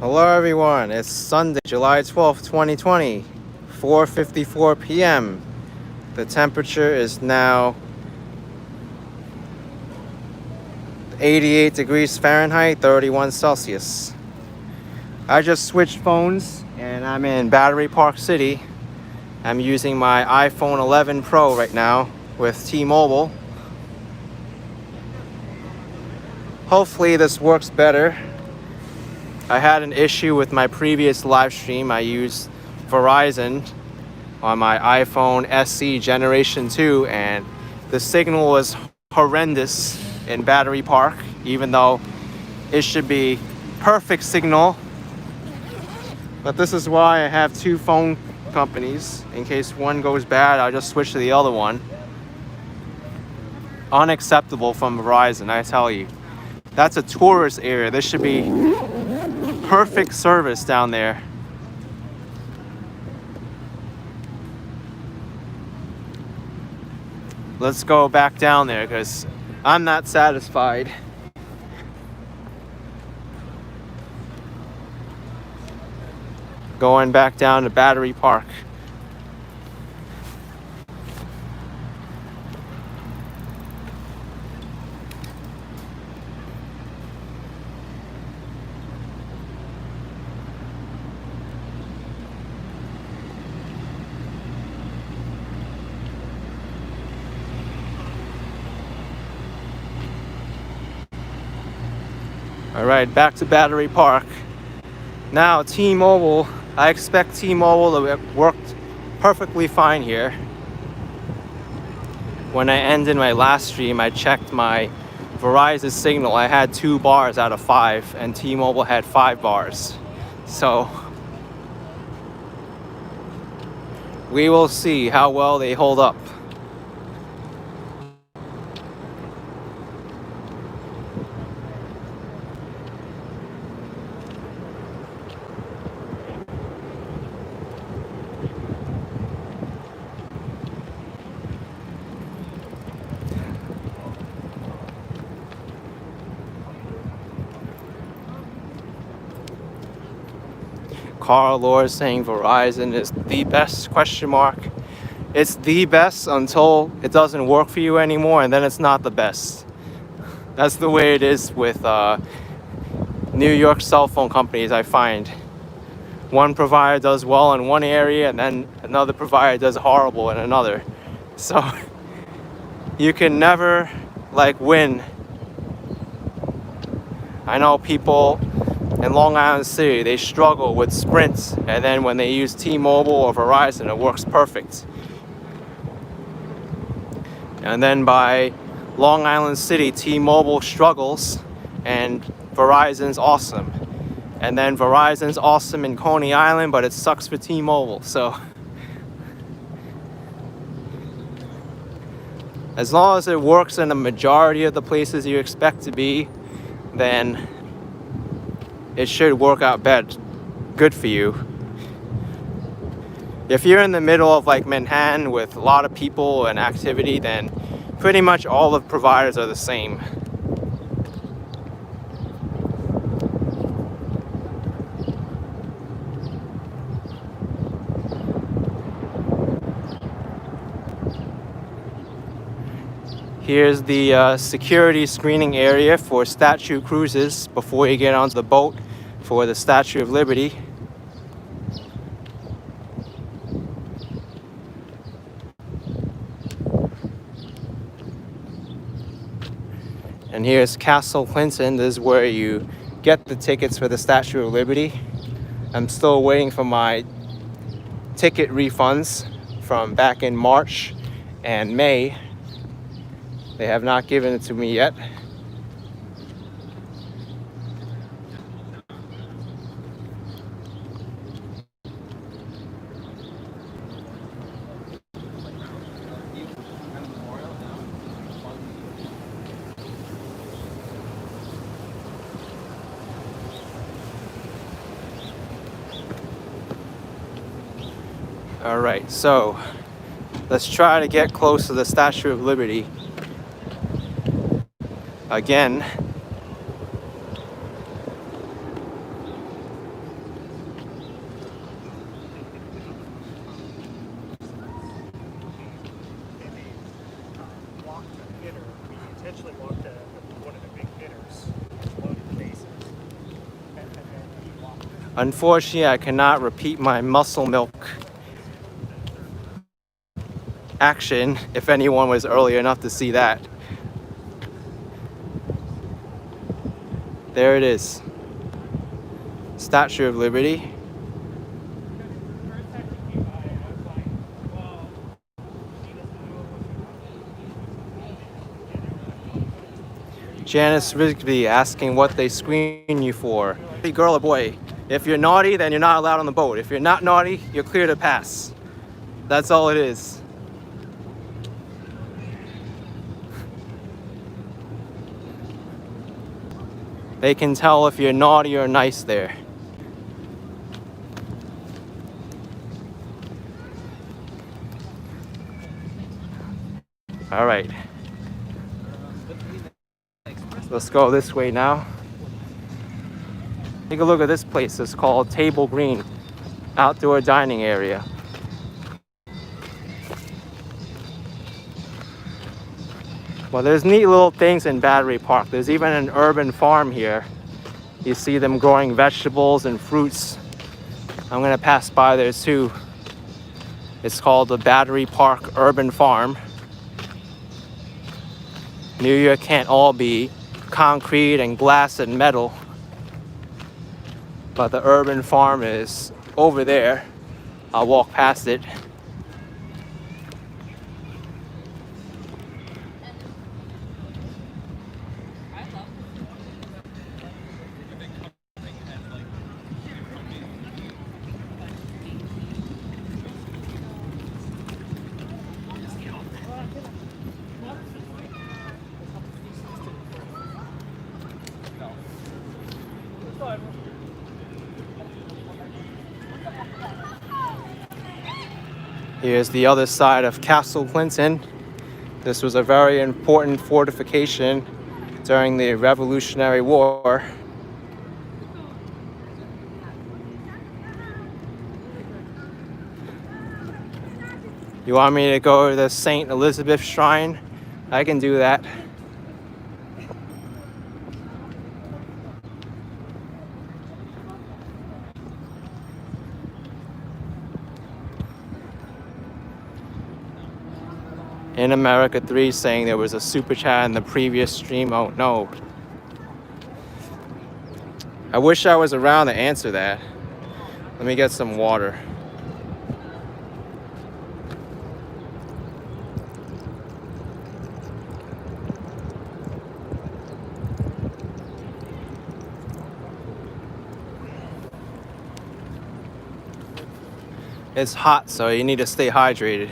Hello everyone, it's Sunday, July 12th, 2020, 4:54 p.m. The temperature is now 88 degrees Fahrenheit, 31 Celsius. I just switched phones and I'm in Battery Park City. I'm using my iPhone 11 Pro right now with T-Mobile. Hopefully this works better. I had an issue with my previous live stream. I used Verizon on my iPhone SE Generation 2 and the signal was horrendous in Battery Park, even though it should be perfect signal. But this is why I have two phone companies. In case one goes bad, I'll just switch to the other one. Unacceptable from Verizon, I tell you. That's a tourist area. This should be perfect service down there. Let's go back down there because I'm not satisfied. Going back down to Battery Park. All right, back to Battery Park. Now, T-Mobile, I expect T-Mobile to have worked perfectly fine here. When I ended my last stream, I checked my Verizon signal. I had 2 bars out of 5, and T-Mobile had 5 bars. So, we will see how well they hold up. Carl Lord saying Verizon is the best, question mark. It's the best until it doesn't work for you anymore, and then it's not the best. That's the way it is with New York cell phone companies, I find. One provider does well in one area and then another provider does horrible in another. So you can never win. I know people in Long Island City, they struggle with Sprint, and then when they use T-Mobile or Verizon, it works perfect. And then by Long Island City, T-Mobile struggles and Verizon's awesome. And then Verizon's awesome in Coney Island, but it sucks for T-Mobile. So as long as it works in the majority of the places you expect to be, then it should work out good for you. If you're in the middle of Manhattan with a lot of people and activity, then pretty much all the providers are the same. Here's the security screening area for Statue cruises before you get onto the boat for the Statue of Liberty. And here's Castle Clinton. This is where you get the tickets for the Statue of Liberty. I'm still waiting for my ticket refunds from back in March and May. They have not given it to me yet. All right, so let's try to get close to the Statue of Liberty. Again, Unfortunately, I cannot repeat my muscle milk action if anyone was early enough to see that. There it is. Statue of Liberty. Janice Rigby asking what they screen you for. Hey girl or boy, if you're naughty, then you're not allowed on the boat. If you're not naughty, you're clear to pass. That's all it is. They can tell if you're naughty or nice there. All right. Let's go this way now. Take a look at this place. It's called Table Green Outdoor Dining Area. Well, there's neat little things in Battery Park. There's even an urban farm here. You see them growing vegetables and fruits. I'm gonna pass by there too. It's called the Battery Park Urban Farm. New York can't all be concrete and glass and metal, but the urban farm is over there. I'll walk past it. Here's the other side of Castle Clinton. This was a very important fortification during the Revolutionary War. You want me to go to the St. Elizabeth Shrine? I can do that. In America 3 saying there was a super chat in the previous stream. Oh no. I wish I was around to answer that. Let me get some water. It's hot, so you need to stay hydrated.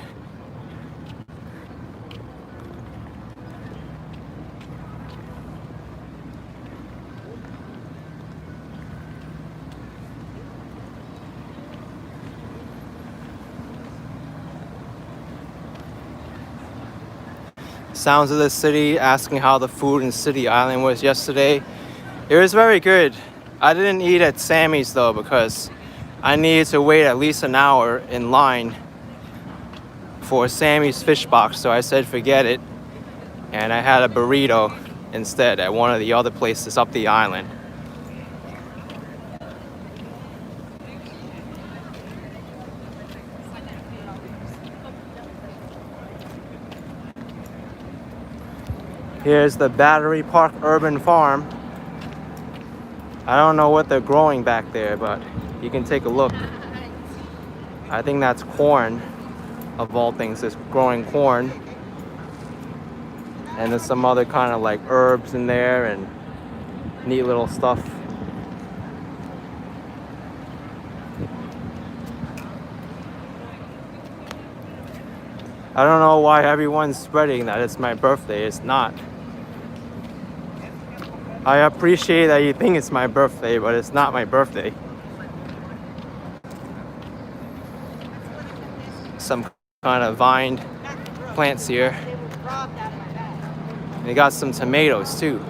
Sounds of the City asking how the food in City Island was yesterday. It was very good. I didn't eat at Sammy's though because I needed to wait at least an hour in line for Sammy's fish box, so I said forget it, and I had a burrito instead at one of the other places up the island. Here's the Battery Park Urban Farm. I don't know what they're growing back there, but you can take a look. I think that's corn, of all things. It's growing corn. And there's some other kind of like herbs in there and neat little stuff. I don't know why everyone's spreading that it's my birthday. It's not. I appreciate that you think it's my birthday, but it's not my birthday. Some kind of vined plants here. They got some tomatoes too.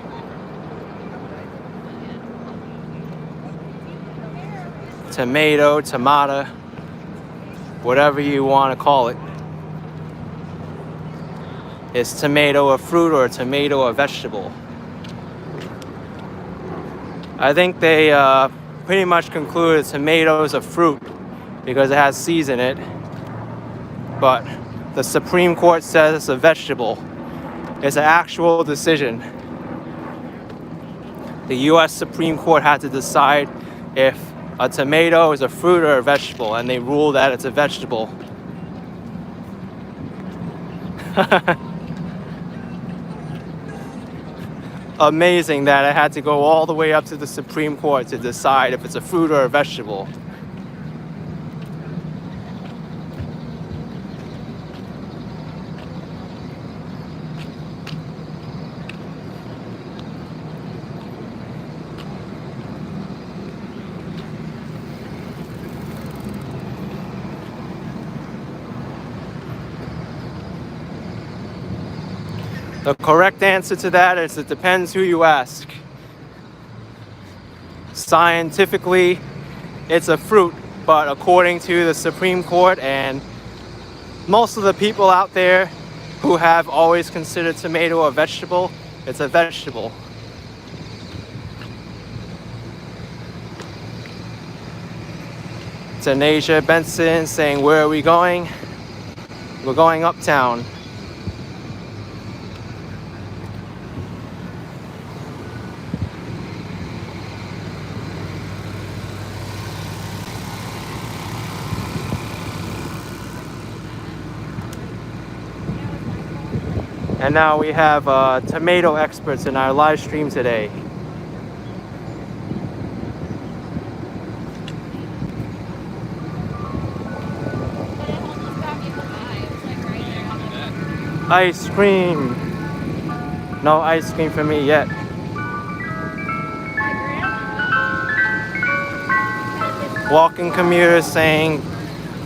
Tomato, whatever you want to call it. Is tomato a fruit or a tomato a vegetable? I think they pretty much conclude a tomato is a fruit because it has seeds in it. But the Supreme Court says it's a vegetable. It's an actual decision. The US Supreme Court had to decide if a tomato is a fruit or a vegetable, and they ruled that it's a vegetable. Amazing that I had to go all the way up to the Supreme Court to decide if it's a fruit or a vegetable. The correct answer to that is it depends who you ask. Scientifically, it's a fruit, but according to the Supreme Court and most of the people out there who have always considered tomato a vegetable, it's a vegetable. Tanasia Benson saying, where are we going? We're going uptown. And now we have tomato experts in our live stream today. Ice cream. No ice cream for me yet. Walking commuters saying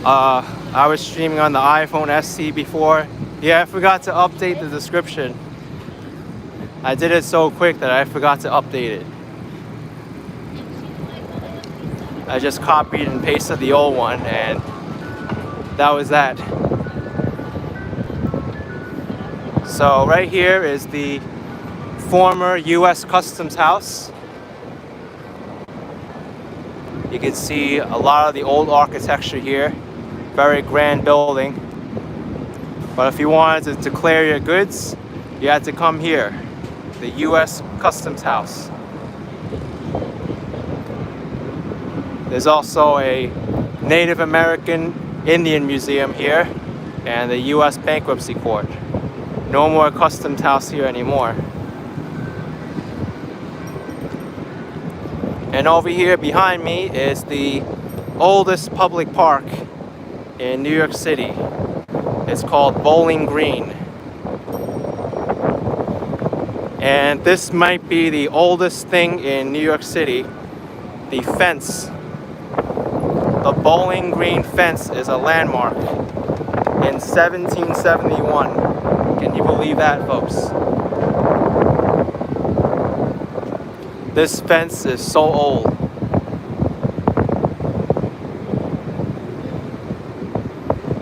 I was streaming on the iPhone SE before. Yeah, I forgot to update the description. I did it so quick that I forgot to update it. I just copied and pasted the old one, and that was that. So right here is the former US Customs House. You can see a lot of the old architecture here. Very grand building. But if you wanted to declare your goods, you had to come here, the US Customs House. There's also a Native American Indian Museum here and the US Bankruptcy Court. No more Customs House here anymore. And over here behind me is the oldest public park in New York City. It's called Bowling Green. And this might be the oldest thing in New York City. The fence. The Bowling Green fence is a landmark in 1771. Can you believe that, folks? This fence is so old.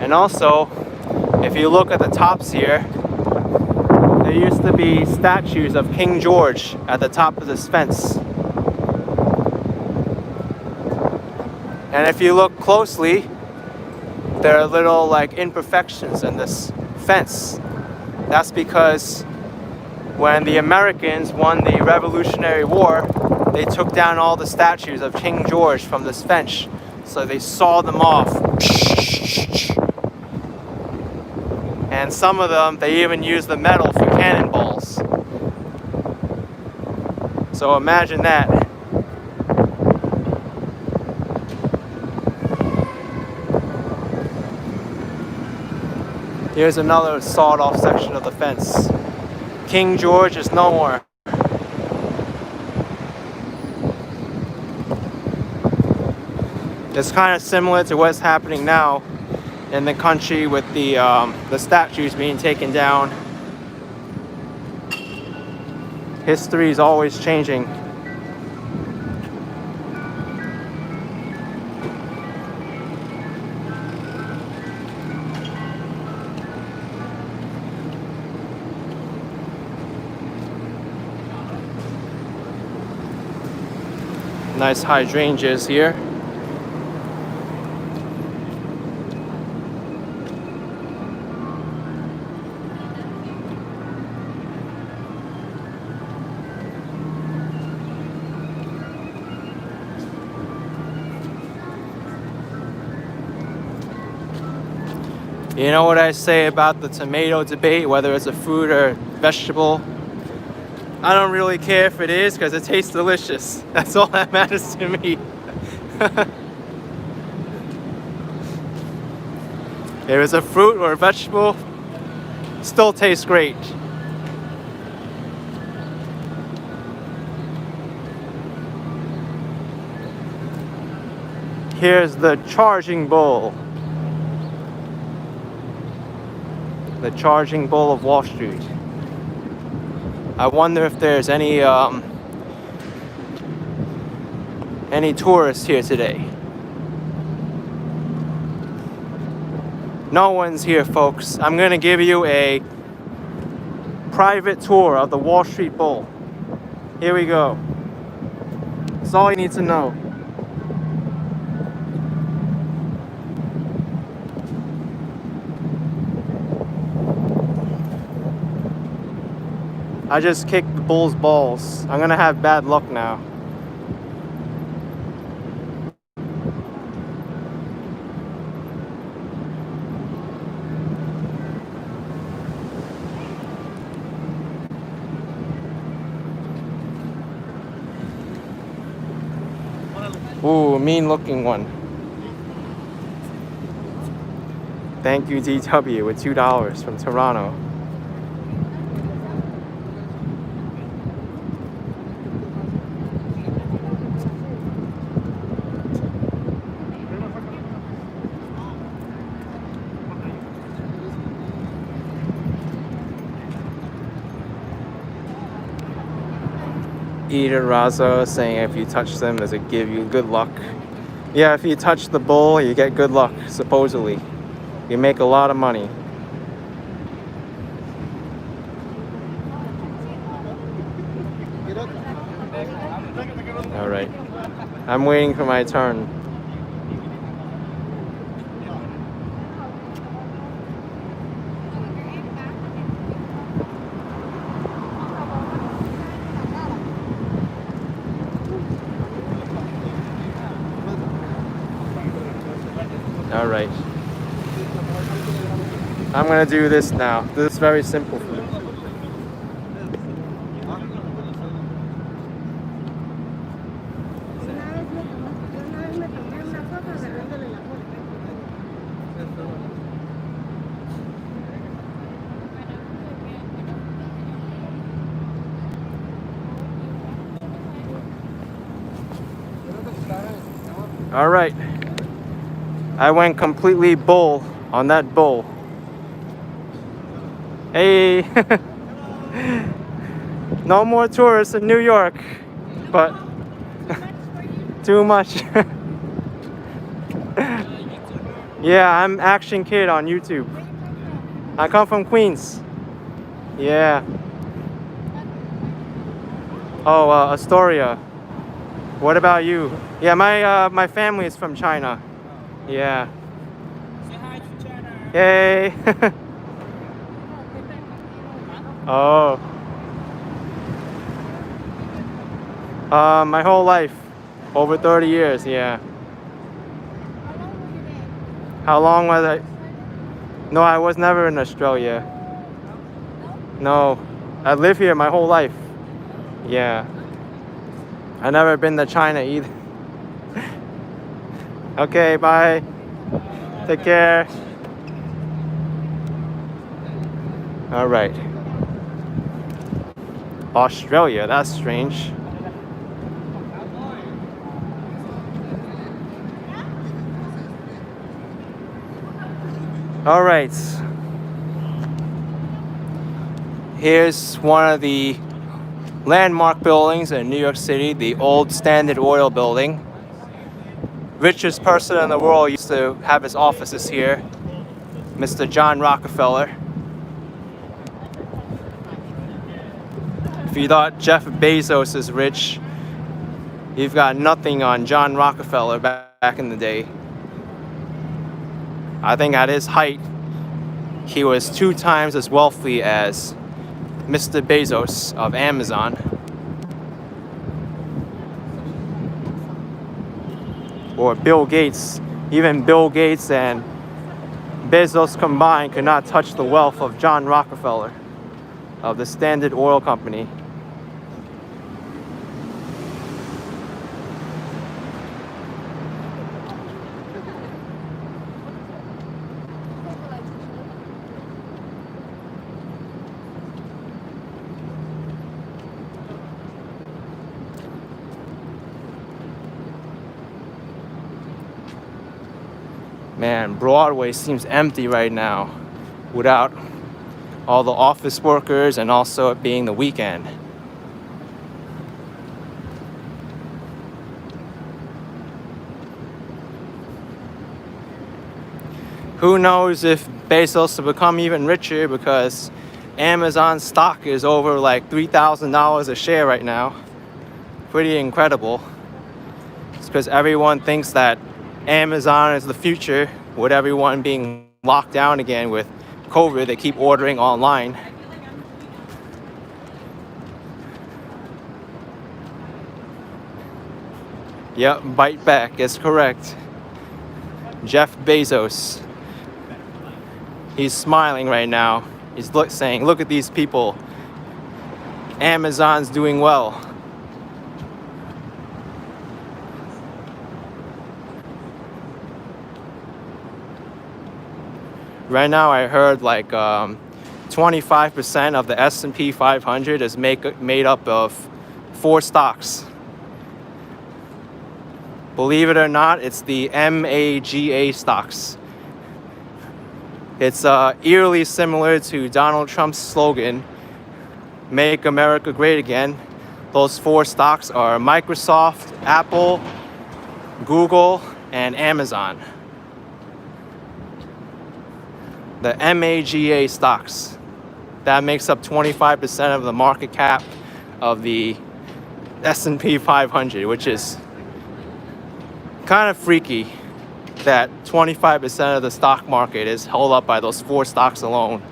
And also, if you look at the tops here, there used to be statues of King George at the top of this fence. And if you look closely, there are little like imperfections in this fence. That's because when the Americans won the Revolutionary War, they took down all the statues of King George from this fence. So they sawed them off. And some of them, they even used the metal for cannonballs. So imagine that. Here's another sawed-off section of the fence. King George is no more. It's kind of similar to what's happening now in the country with the statues being taken down. History is always changing. Nice hydrangeas here. You know what I say about the tomato debate, whether it's a fruit or vegetable? I don't really care if it is, because it tastes delicious. That's all that matters to me. If it's a fruit or a vegetable, still tastes great. Here's the charging bull. The charging bull of Wall Street. I wonder if there's any tourists here today. No one's here, folks. I'm gonna give you a private tour of the Wall Street Bull. Here we go. That's all you need to know. I just kicked the bull's balls. I'm gonna have bad luck now. Ooh, mean looking one. Thank you, DW, with $2 from Toronto. Eater Raza saying if you touch them, does it give you good luck? Yeah, if you touch the bull, you get good luck, supposedly. You make a lot of money. Alright. I'm waiting for my turn. Alright. I'm gonna do this now. This is very simple for me. Alright. I went completely bull on that bull. Hey! No more tourists in New York, but too much. Yeah, I'm Action Kid on YouTube. I come from Queens. Yeah. Oh, Astoria. What about you? Yeah, my family is from China. Yeah. Say hi to China. Yay. Oh. My whole life. Over 30 years, yeah. How long was I? No, I was never in Australia. No. I live here my whole life. Yeah. I never been to China either. Okay, bye. Take care. All right. Australia, that's strange. All right. Here's one of the landmark buildings in New York City, the old Standard Oil building. Richest person in the world used to have his offices here, Mr. John Rockefeller. If you thought Jeff Bezos is rich, You've got nothing on John Rockefeller back in the day. I think at his height, he was 2 times as wealthy as Mr. Bezos of Amazon. Or Bill Gates. Even Bill Gates and Bezos combined could not touch the wealth of John Rockefeller of the Standard Oil Company. Man, Broadway seems empty right now without all the office workers and also it being the weekend. Who knows if Bezos will become even richer because Amazon stock is over like $3,000 a share right now. Pretty incredible. It's because everyone thinks that Amazon is the future, with everyone being locked down again with COVID. They keep ordering online. Yep, bite back is correct. Jeff Bezos. He's smiling right now. He's saying, look at these people. Amazon's doing well. Right now I heard like 25% of the S&P 500 is made up of 4 stocks. Believe it or not, it's the MAGA stocks. It's eerily similar to Donald Trump's slogan, Make America Great Again. Those 4 stocks are Microsoft, Apple, Google, and Amazon. The MAGA stocks. That makes up 25% of the market cap of the S&P 500, which is kind of freaky that 25% of the stock market is held up by those 4 stocks alone.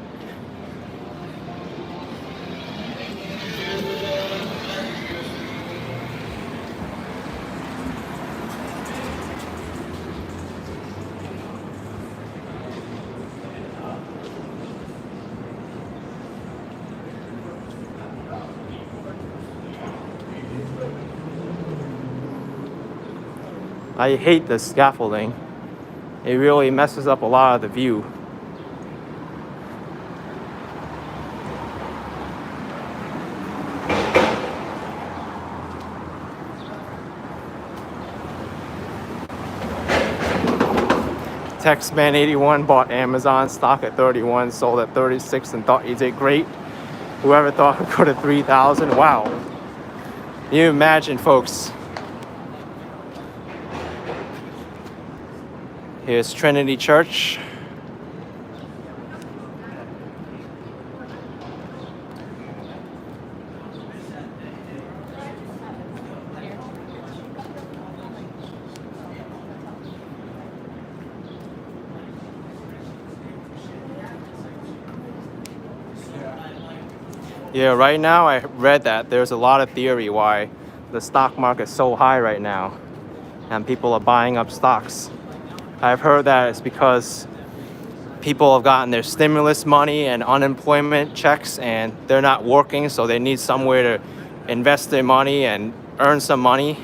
I hate the scaffolding. It really messes up a lot of the view. Textman81 bought Amazon stock at 31, sold at 36, and thought he did great. Whoever thought it would go to 3,000, wow. Can you imagine, folks? Here's Trinity Church. Yeah, right now I read that there's a lot of theory why the stock market's so high right now and people are buying up stocks. I've heard that it's because people have gotten their stimulus money and unemployment checks and they're not working, so they need somewhere to invest their money and earn some money.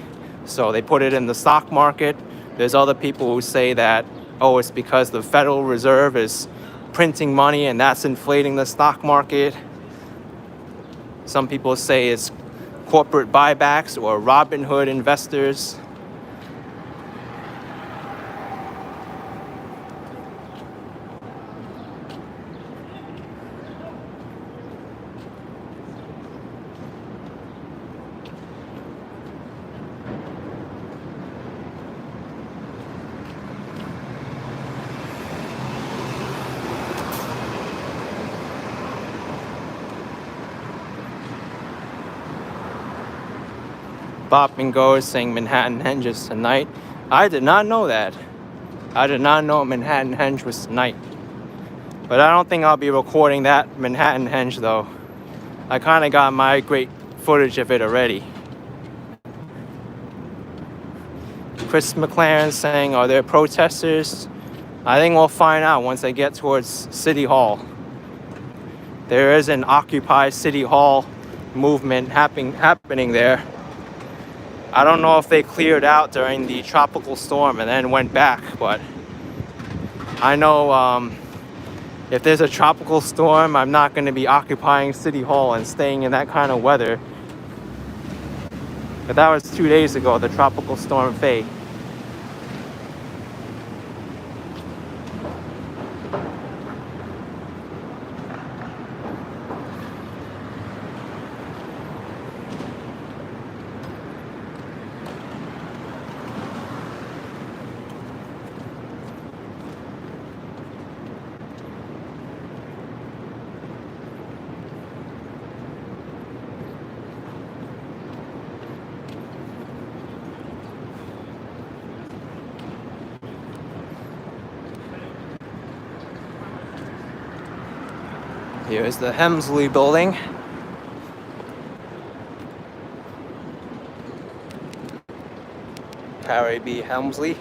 So they put it in the stock market. There's other people who say that, oh, it's because the Federal Reserve is printing money and that's inflating the stock market. Some people say it's corporate buybacks or Robin Hood investors. Bop and Go sing Manhattan Henges tonight. I did not know that. I did not know Manhattan Henge was tonight. But I don't think I'll be recording that Manhattan Henge though. I kind of got my great footage of it already. Chris McLaren saying, are there protesters? I think we'll find out once I get towards City Hall. There is an Occupy City Hall movement happening there. I don't know if they cleared out during the tropical storm and then went back, but I know if there's a tropical storm, I'm not going to be occupying City Hall and staying in that kind of weather. But that was 2 days ago, the tropical storm Faye. Here's the Hemsley building. Harry B. Helmsley.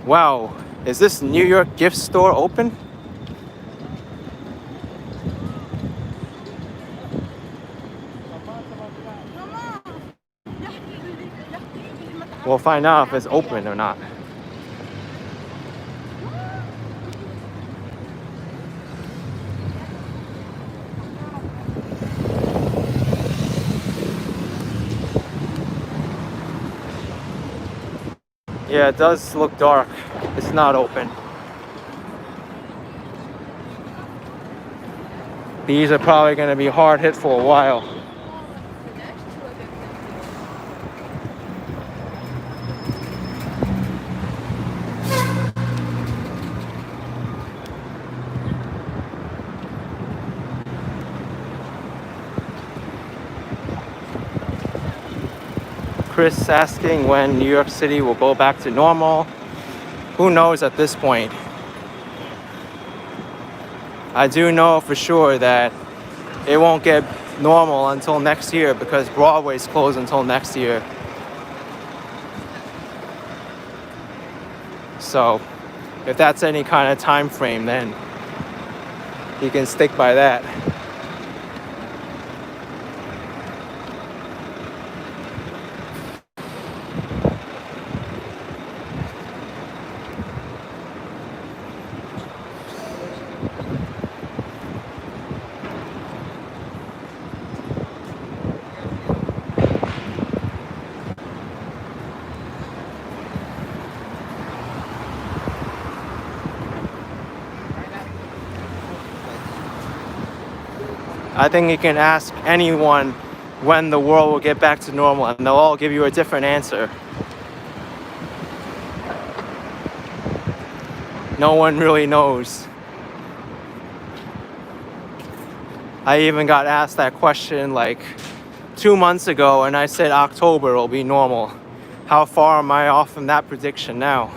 Wow, is this New York gift store open? We'll find out if it's open or not. Yeah, it does look dark. It's not open. These are probably going to be hard hit for a while. Chris asking when New York City will go back to normal. Who knows at this point? I do know for sure that it won't get normal until next year because Broadway's closed until next year. So if that's any kind of time frame, then you can stick by that. I think you can ask anyone when the world will get back to normal and they'll all give you a different answer. No one really knows. I even got asked that question like 2 months ago and I said October will be normal. How far am I off from that prediction now?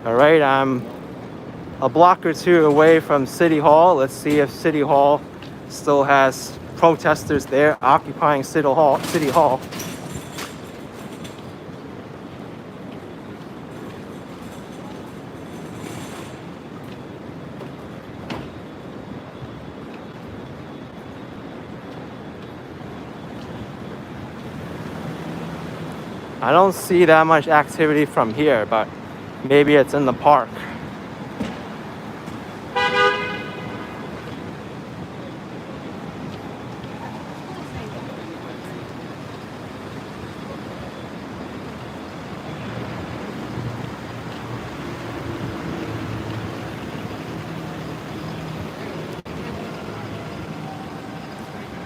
All right, I'm a block or two away from City Hall. Let's see if City Hall still has protesters there occupying City Hall. I don't see that much activity from here, but maybe it's in the park.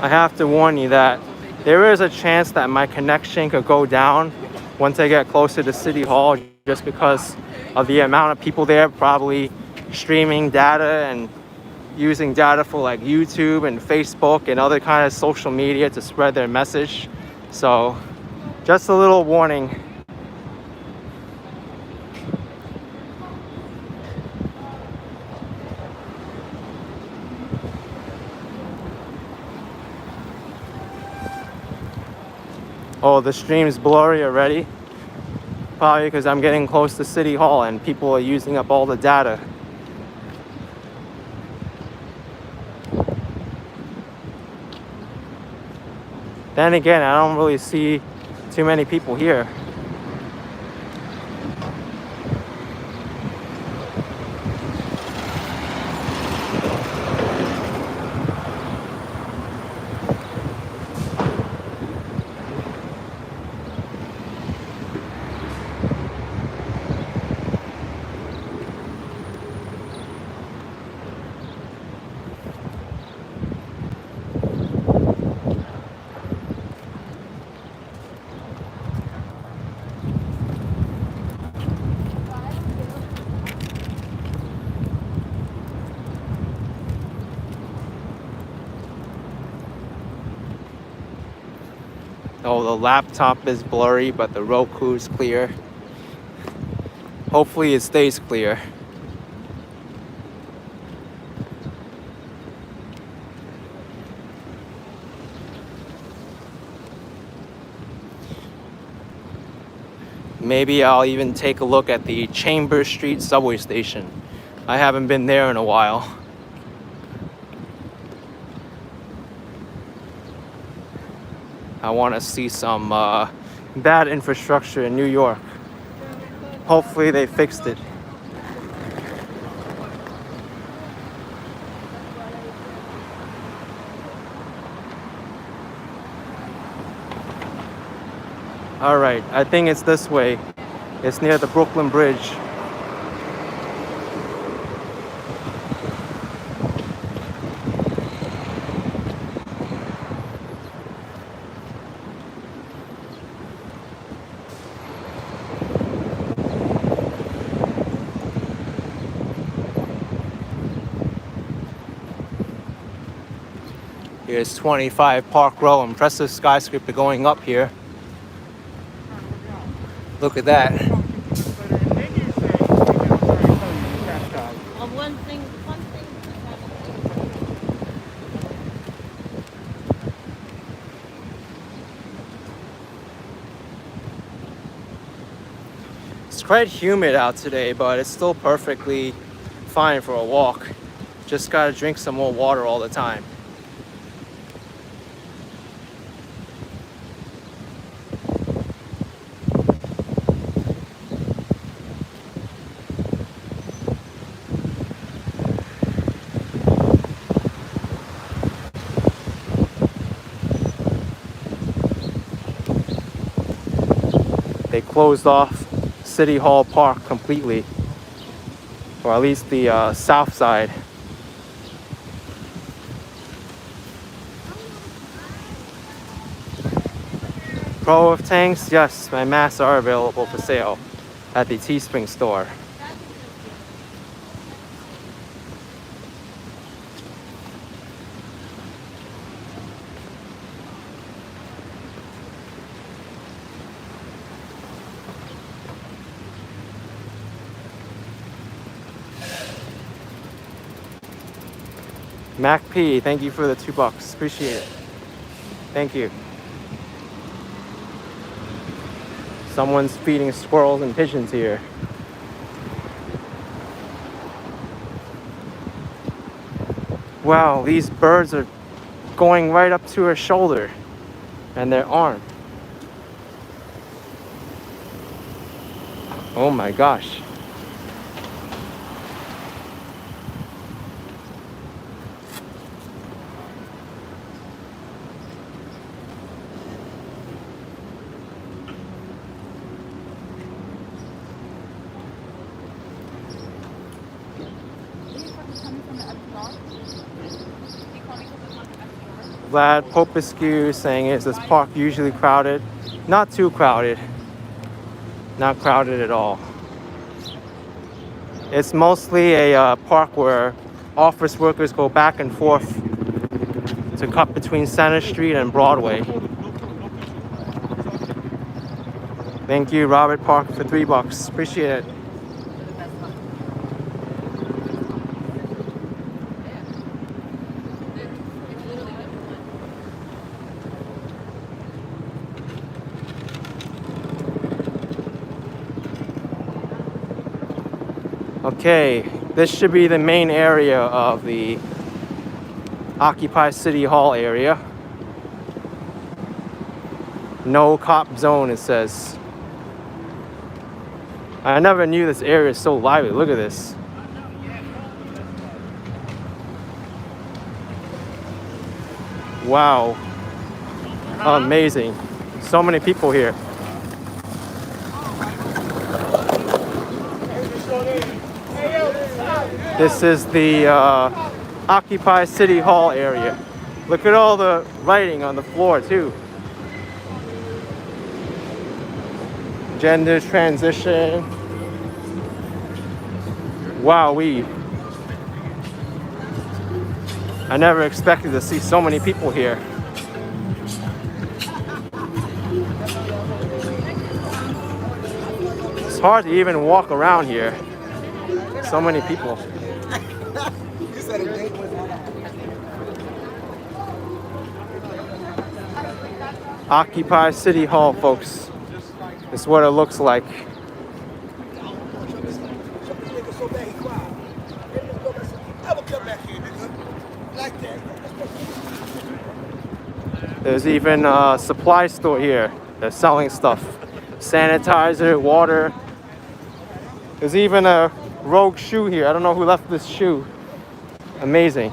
I have to warn you that there is a chance that my connection could go down once I get closer to City Hall, just because of the amount of people there probably streaming data and using data for like YouTube and Facebook and other kind of social media to spread their message. So just a little warning. Oh, the stream's blurry already. Probably because I'm getting close to City Hall and people are using up all the data. Then again, I don't really see too many people here. Oh, the laptop is blurry, but the Roku is clear. Hopefully it stays clear. Maybe I'll even take a look at the Chambers Street subway station. I haven't been there in a while. I want to see some bad infrastructure in New York. Hopefully they fixed it. All right, I think it's this way. It's near the Brooklyn Bridge. Here's 25 Park Row, impressive skyscraper going up here. Look at that. It's quite humid out today, but it's still perfectly fine for a walk. Just gotta drink some more water all the time. They closed off City Hall Park completely, or at least the south side. Pro of tanks, yes, my masks are available for sale at the Teespring store. Mac P, thank you for the $2. Appreciate it. Thank you. Someone's feeding squirrels and pigeons here. Wow, these birds are going right up to her shoulder and their arm. Oh my gosh. Vlad Popescu saying, is this park usually crowded? Not too crowded. Not crowded at all. It's mostly a park where office workers go back and forth to cut between Center Street and Broadway. Thank you, Robert Park, for $3. Appreciate it. Okay, this should be the main area of the Occupy City Hall area. No cop zone, it says. I never knew this area is so lively. Look at this. Wow. Amazing. So many people here. This is the Occupy City Hall area. Look at all the writing on the floor too. Gender transition. Wowee. I never expected to see so many people here. It's hard to even walk around here. So many people. Occupy City Hall, folks. This is what it looks like. There's even a supply store here. They're selling stuff. Sanitizer, water. There's even a rogue shoe here. I don't know who left this shoe. Amazing.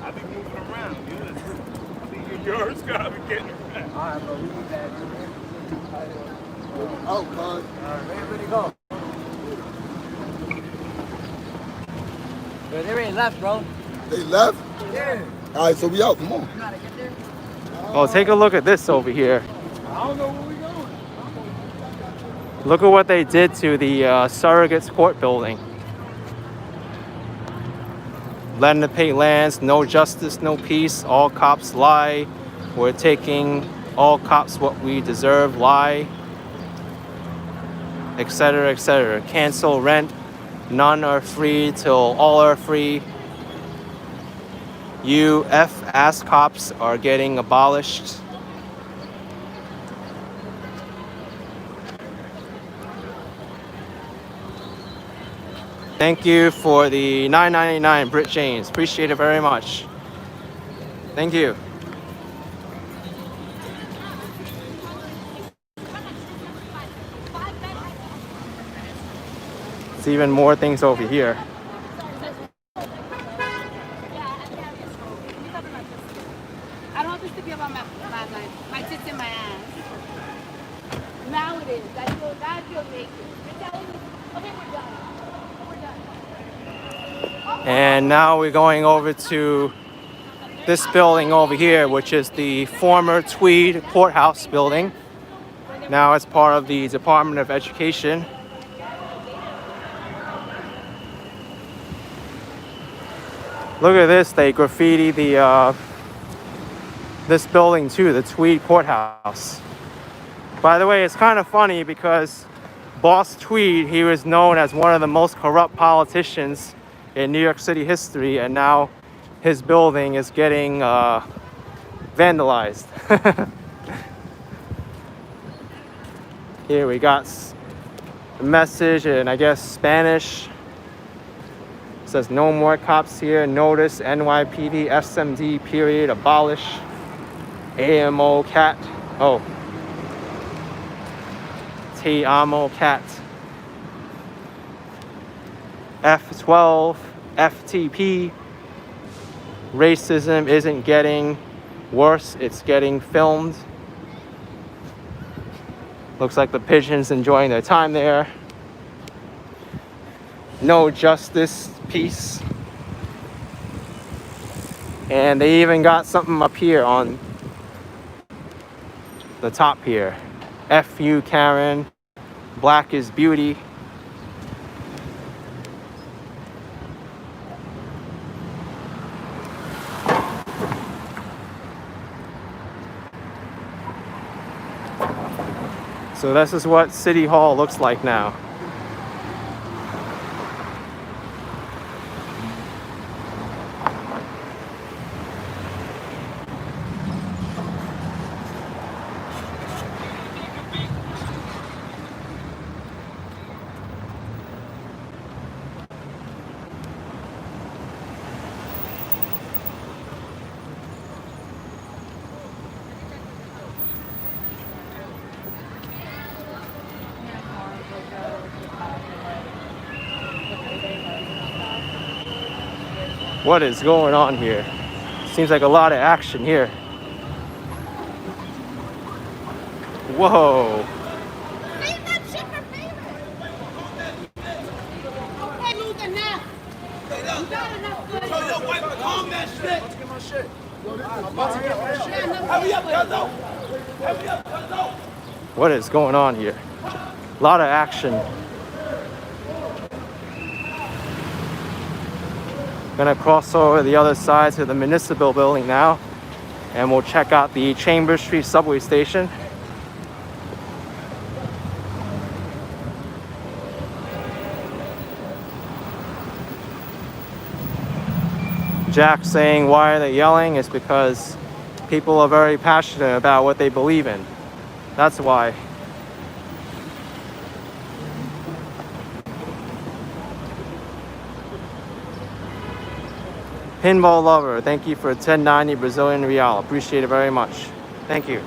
I've been moving around. I think yours gotta be getting around. All right, bro. We need that. Oh, God. All right, ready to go. They already left, bro. They left? Yeah. All right, so we out. Come on. You gotta get there. Oh, take a look at this over here. I don't know where we going. Look at what they did to the surrogates court building. Letting the pay lands, no justice, no peace, all cops lie. We're taking all cops what we deserve, lie, etc., etc. Cancel rent, none are free till all are free. You F-ass cops are getting abolished. Thank you for the $9.99, Britt James. Appreciate it very much. Thank you. There's even more things over here. I don't want this to be about my tits and my ass. Now it is. I feel naked. You're telling me, okay, we're done. And now we're going over to this building over here, which is the former Tweed Courthouse building. Now it's part of the Department of Education. Look at this, they graffiti the this building too, the Tweed Courthouse. By the way, it's kind of funny because Boss Tweed, he was known as one of the most corrupt politicians in New York City history, and now his building is getting vandalized. Here we got a message in, I guess, Spanish. It says no more cops here. Notice NYPD SMD period abolish. AMO cat. Oh. Te amo cat. F12. FTP. Racism isn't getting worse, it's getting filmed. Looks like the pigeons enjoying their time there. no justice piece. And they even got something up here on the top here. F you, Karen. Black is beauty. So this is what City Hall looks like now. What is going on here? Seems like a lot of action here. Whoa. Leave that shit for favor. Okay, loser now. You got enough good. Yo, wipe, calm that shit. Let's get my shit. Hurry up, Cuzzo. Hurry up, Cuzzo. What is going on here? A lot of action. Gonna cross over the other side to the municipal building now, and we'll check out the Chambers Street subway station. Jack saying why are they yelling is because people are very passionate about what they believe in. That's why. Pinball Lover, thank you for 1090 Brazilian Real. Appreciate it very much. Thank you.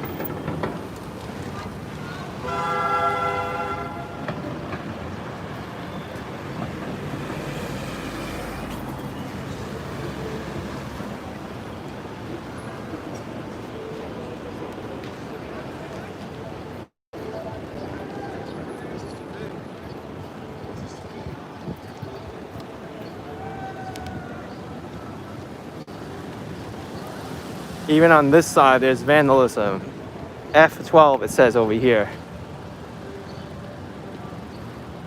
Even on this side, there's vandalism. F12, it says over here.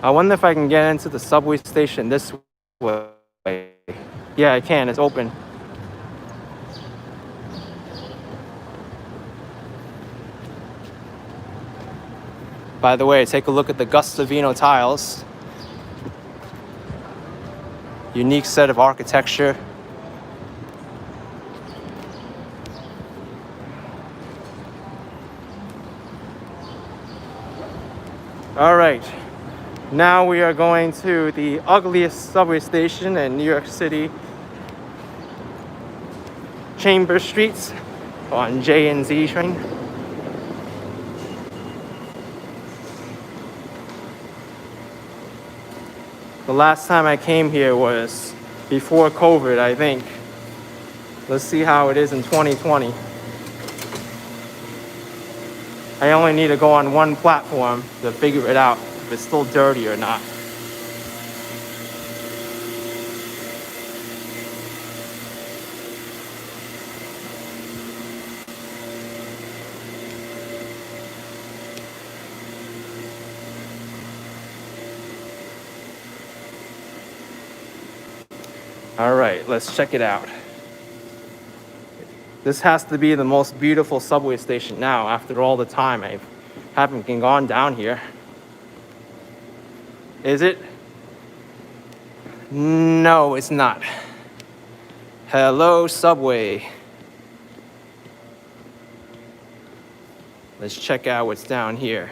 I wonder if I can get into the subway station this way. Yeah, I can. It's open. By the way, take a look at the Gustavino tiles. Unique set of architecture. All right, now we are going to the ugliest subway station in New York City, Chambers Street on J and Z train. The last time I came here was before COVID, I think. Let's see how it is in 2020. I only need to go on one platform to figure it out if it's still dirty or not. All right, let's check it out. This has to be the most beautiful subway station now after all the time I haven't gone down here. Is it? No, it's not. Hello, subway. Let's check out what's down here.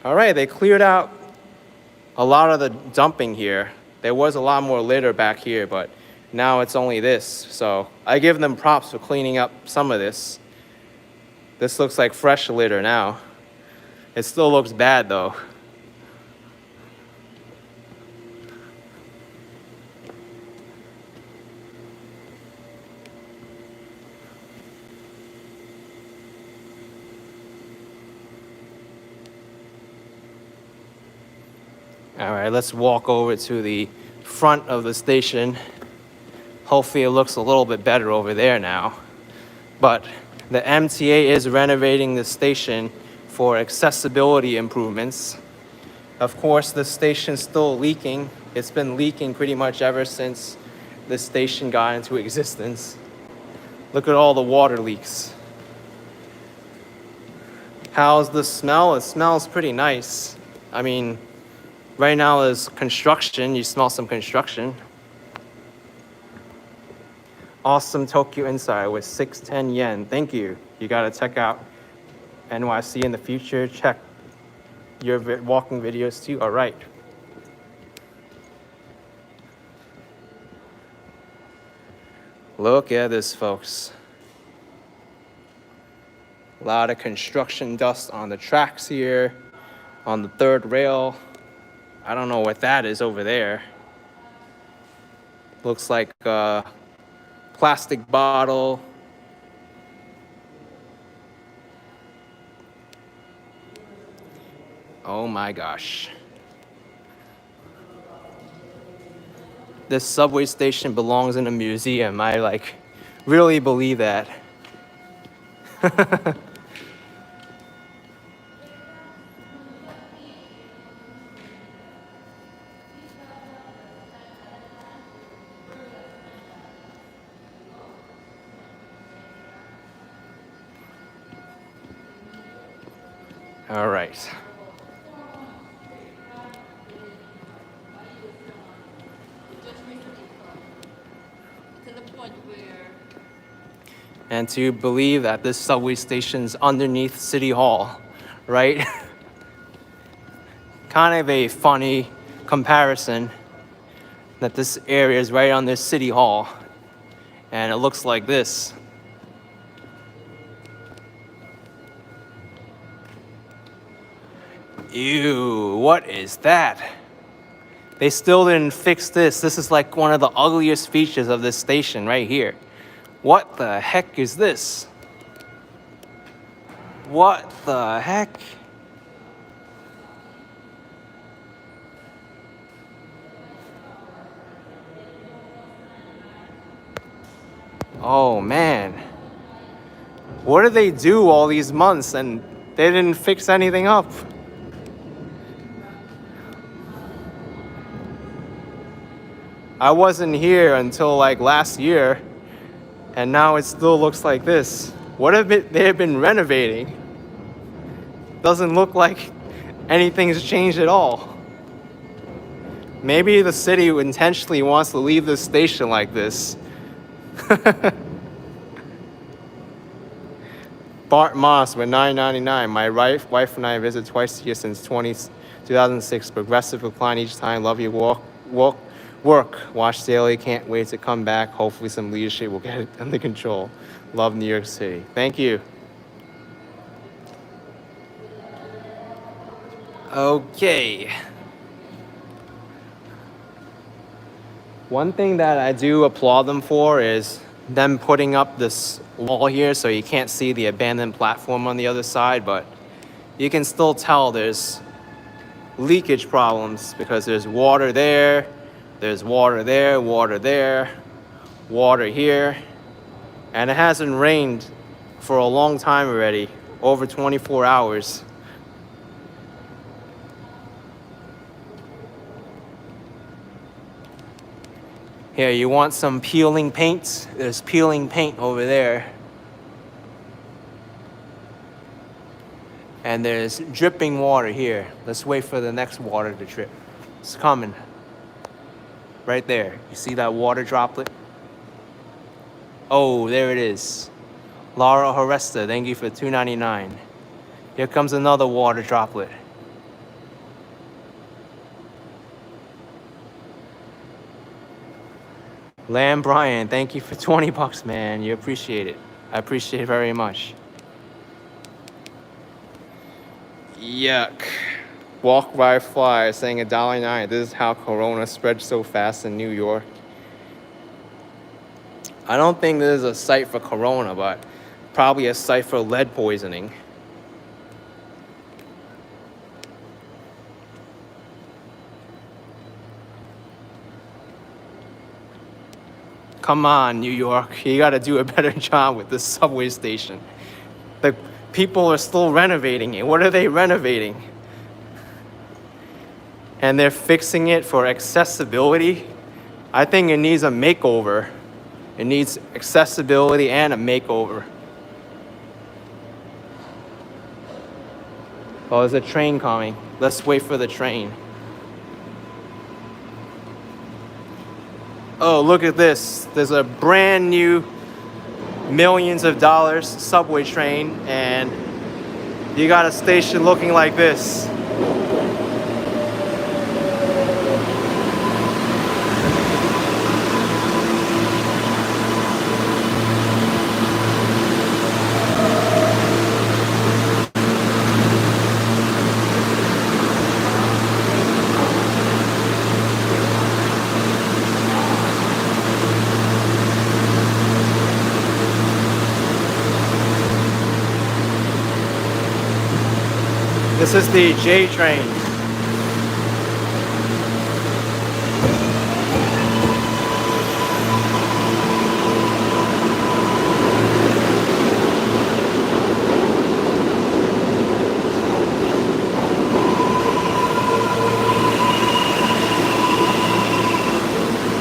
All right, they cleared out a lot of the dumping here. There was a lot more litter back here, but now it's only this. So I give them props for cleaning up some of this. This looks like fresh litter now. It still looks bad though. All right, let's walk over to the front of the station. Hopefully it looks a little bit better over there now. But the MTA is renovating the station for accessibility improvements. Of course, the station's still leaking. It's been leaking pretty much ever since the station got into existence. Look at all the water leaks. How's the smell? It smells pretty nice. I mean, right now there's construction. You smell some construction. Awesome Tokyo Insider with 610 yen. Thank you. You gotta check out NYC in the future. Check your walking videos too. All right. Look at this, folks. A lot of construction dust on the tracks here, on the third rail. I don't know what that is over there. Looks like a plastic bottle. Oh my gosh. This subway station belongs in a museum. I really believe that. All right. And to believe that this subway station's underneath City Hall, right? Kind of a funny comparison that this area is right under City Hall and it looks like this. Ew, what is that? They still didn't fix this. This is like one of the ugliest features of this station right here. What the heck is this? What the heck? Oh man. What did they do all these months and they didn't fix anything up? I wasn't here until like last year, and now it still looks like this. What have they been renovating? Doesn't look like anything's changed at all. Maybe the city intentionally wants to leave this station like this. Bart Moss with $9.99. My wife and I visit twice a year since 2006. Progressive decline each time. Love your work. Watch daily. Can't wait to come back. Hopefully some leadership will get it under control. Love New York City. Thank you. Okay. One thing that I do applaud them for is them putting up this wall here so you can't see the abandoned platform on the other side, but you can still tell there's leakage problems because there's water there, there's water there, water there, water here, and it hasn't rained for a long time already, over 24 hours. Here, you want some peeling paint? There's peeling paint over there. And there's dripping water here. Let's wait for the next water to drip. It's coming. Right there. You see that water droplet? Oh, there it is. Laura Horesta, thank you for $2.99. Here comes another water droplet. Lamb Brian, thank you for 20 bucks, man. You appreciate it. I appreciate it very much. Yuck. Walk by Fly saying $1.09. This is how Corona spreads so fast in New York. I don't think this is a site for Corona, but probably a site for lead poisoning. Come on, New York. You got to do a better job with this subway station. The people are still renovating it. What are they renovating? And they're fixing it for accessibility. I think it needs a makeover. It needs accessibility and a makeover. Oh, there's a train coming. Let's wait for the train. Oh, look at this. There's a brand new millions of dollars subway train, and you got a station looking like this. This is the J train.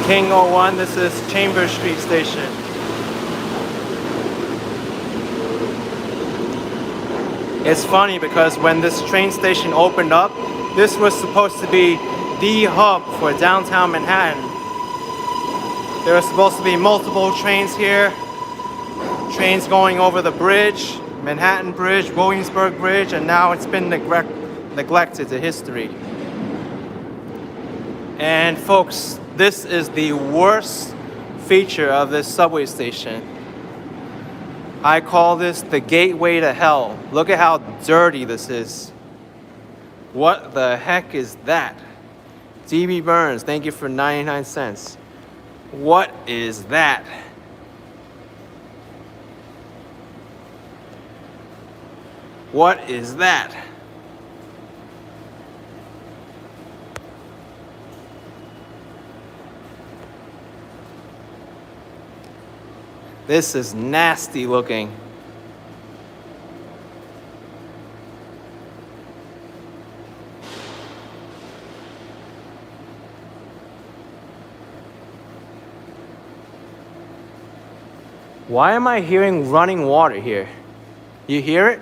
King 01, this is Chambers Street Station. It's funny because when this train station opened up, this was supposed to be the hub for downtown Manhattan. There were supposed to be multiple trains here, trains going over the bridge, Manhattan Bridge, Williamsburg Bridge, and now it's been neglected to history. And folks, this is the worst feature of this subway station. I call this the gateway to hell. Look at how dirty this is. What the heck is that? DB Burns, thank you for 99 cents. What is that? What is that? This is nasty looking. Why am I hearing running water here? You hear it?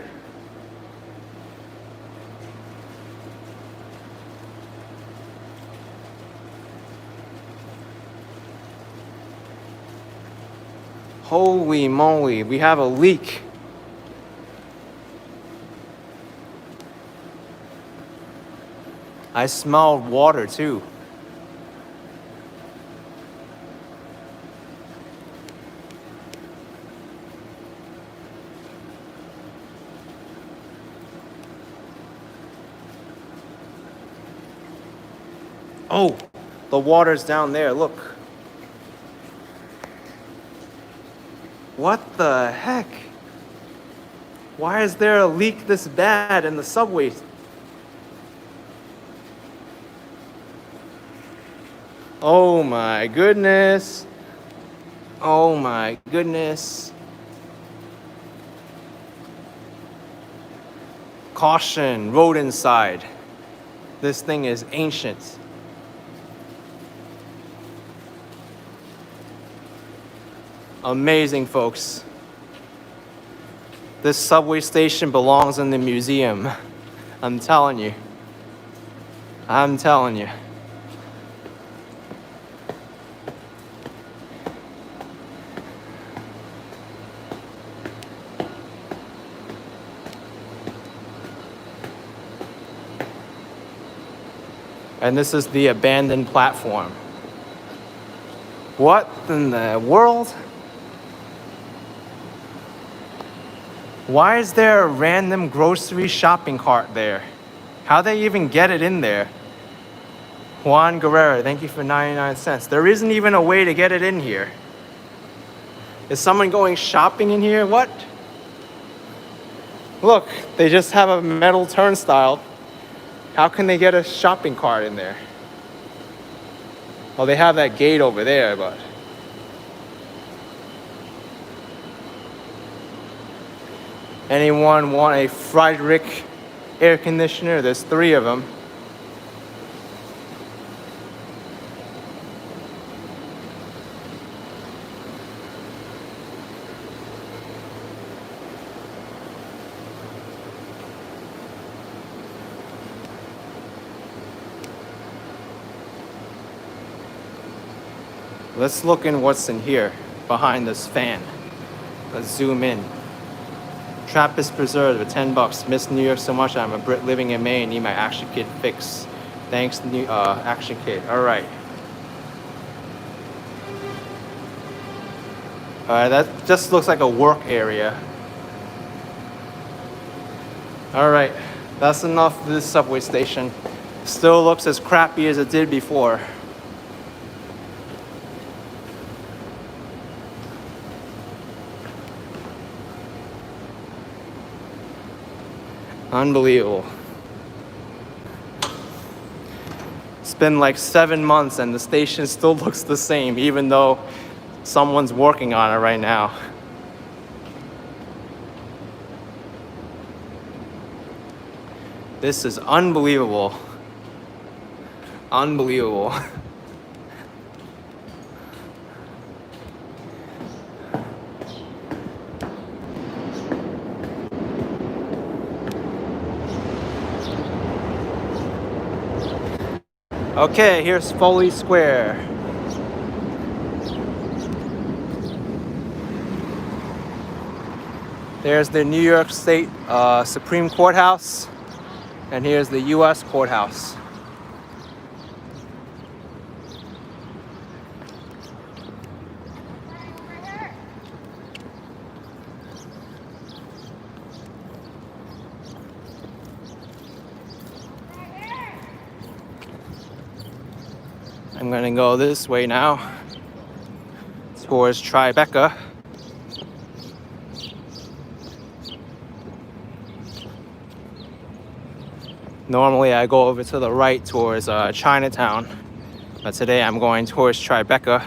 Holy moly, we have a leak. I smelled water too. Oh, the water's down there, look. What the heck? Why is there a leak this bad in the subway? Oh my goodness. Oh my goodness. Caution, road inside. This thing is ancient. Amazing, folks. This subway station belongs in the museum. I'm telling you. I'm telling you. And this is the abandoned platform. What in the world? Why is there a random grocery shopping cart there? How'd they even get it in there? Juan Guerrero, thank you for 99 cents. There isn't even a way to get it in here. Is someone going shopping in here? What? Look, they just have a metal turnstile. How can they get a shopping cart in there? Well, they have that gate over there, but Anyone want a Friedrich air conditioner? There's 3 of them. Let's look in what's in here behind this fan. Let's zoom in. Trappist preserves for $10. Miss New York so much. I'm a Brit living in Maine. Need my Action Kit fix. Thanks, Action Kit. All right. That just looks like a work area. All right, that's enough of this subway station. Still looks as crappy as it did before. Unbelievable. It's been like 7 months and the station still looks the same, even though someone's working on it right now. This is unbelievable. Unbelievable. Okay, here's Foley Square. There's the New York State Supreme Courthouse, and here's the U.S. Courthouse. I'm gonna go this way now, towards Tribeca. Normally I go over to the right towards Chinatown, but today I'm going towards Tribeca.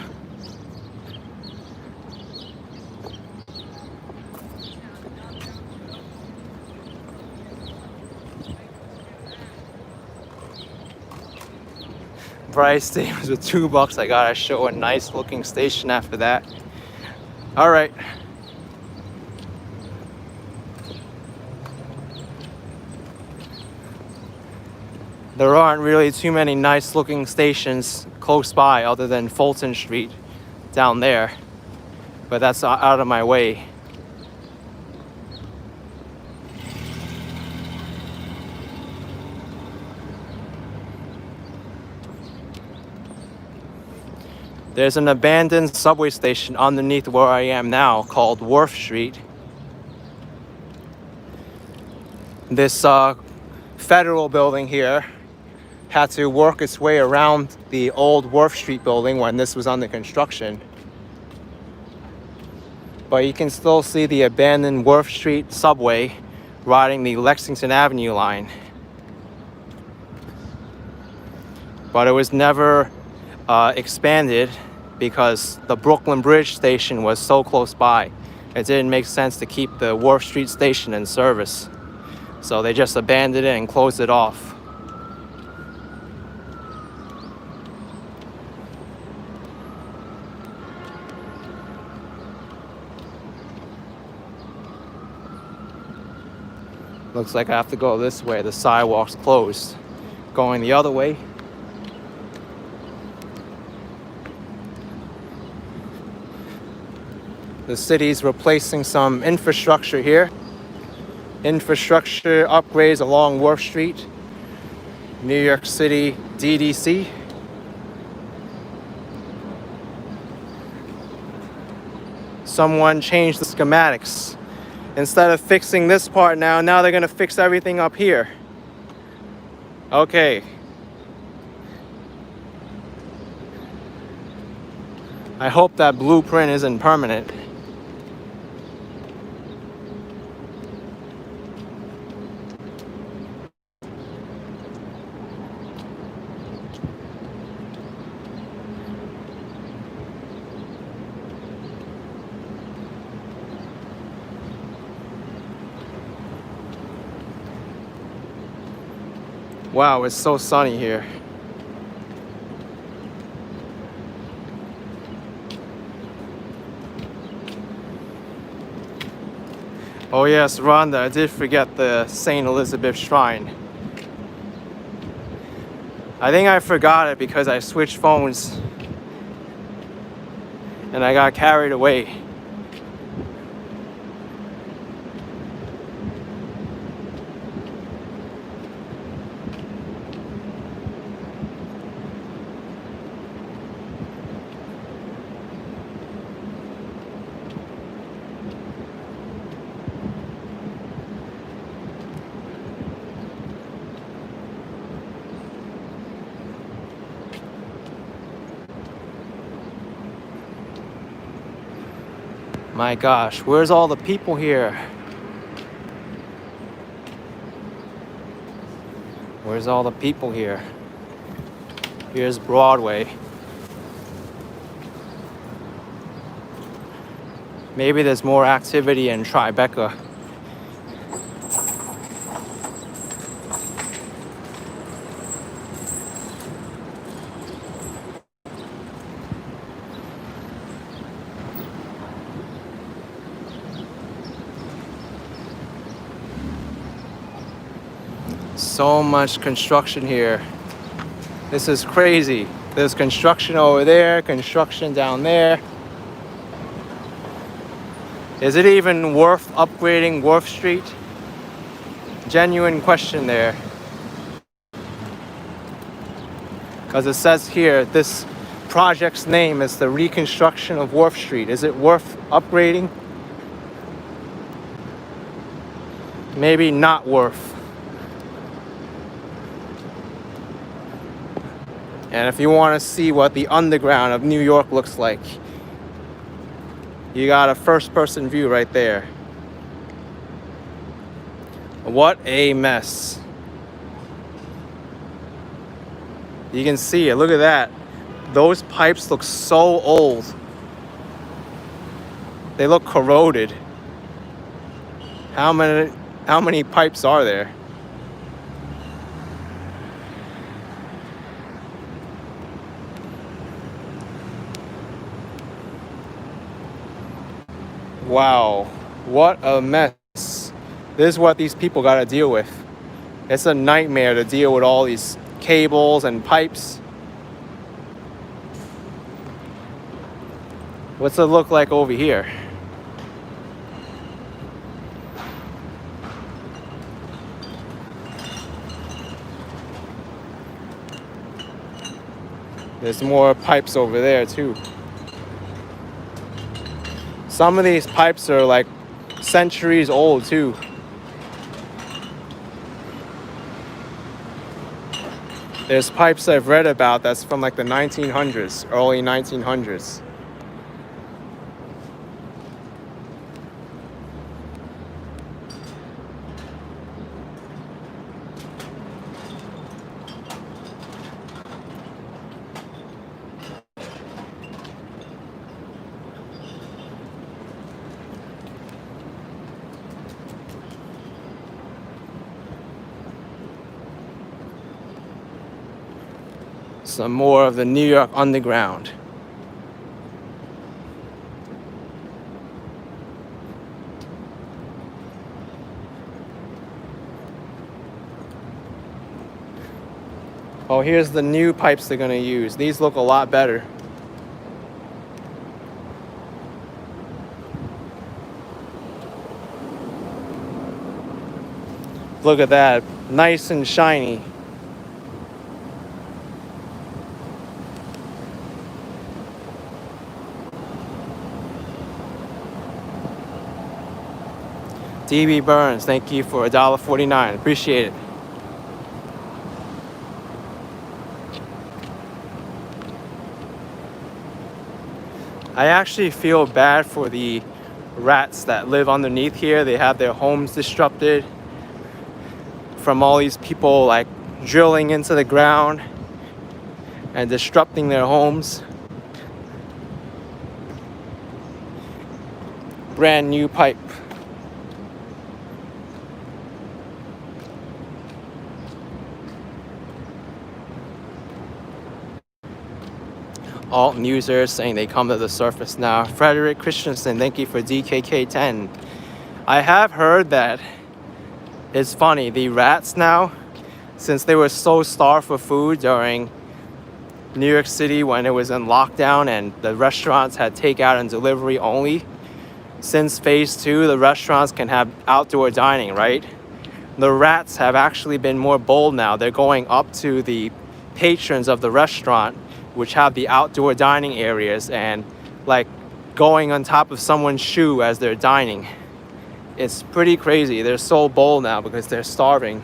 Price stations with $2. I gotta show a nice looking station after that. All right. There aren't really too many nice looking stations close by other than Fulton Street down there, but that's out of my way. There's an abandoned subway station underneath where I am now called Wharf Street. This federal building here had to work its way around the old Wharf Street building when this was under construction. But you can still see the abandoned Wharf Street subway riding the Lexington Avenue line. But it was never expanded because the Brooklyn Bridge station was so close by. It didn't make sense to keep the Wharf Street station in service. So they just abandoned it and closed it off. Looks like I have to go this way. The sidewalk's closed. Going the other way. The city's replacing some infrastructure here. Infrastructure upgrades along Wharf Street. New York City DDC. Someone changed the schematics. Instead of fixing this part now they're gonna fix everything up here. Okay. I hope that blueprint isn't permanent. Wow, it's so sunny here. Oh yes, Rhonda, I did forget the St. Elizabeth Shrine. I think I forgot it because I switched phones and I got carried away. My gosh, where's all the people here? Where's all the people here? Here's Broadway. Maybe there's more activity in Tribeca. So much construction here. This is crazy. There's construction over there, construction down there. Is it even worth upgrading Wharf Street? Genuine question there. Because it says here, this project's name is the reconstruction of Wharf Street. Is it worth upgrading? Maybe not worth. And if you want to see what the underground of New York looks like, you got a first-person view right there. What a mess. You can see it. Look at that. Those pipes look so old. They look corroded. How many pipes are there? Wow, what a mess. This is what these people got to deal with. It's a nightmare to deal with all these cables and pipes. What's it look like over here? There's more pipes over there too. Some of these pipes are like centuries old too. There's pipes I've read about that's from like the 1900s, early 1900s. Some more of the New York underground. Oh, here's the new pipes they're gonna use. These look a lot better. Look at that, nice and shiny. DB Burns, thank you for $1.49. Appreciate it. I actually feel bad for the rats that live underneath here. They have their homes disrupted from all these people like drilling into the ground and disrupting their homes. Brand new pipe. alt users saying they come to the surface now. Frederick Christensen, thank you for DKK10. I have heard that it's funny, the rats now, since they were so starved for food during New York City when it was in lockdown and the restaurants had takeout and delivery only, since phase 2, the restaurants can have outdoor dining, right? The rats have actually been more bold now. They're going up to the patrons of the restaurant, which have the outdoor dining areas, and like going on top of someone's shoe as they're dining. It's pretty crazy. They're so bold now because they're starving.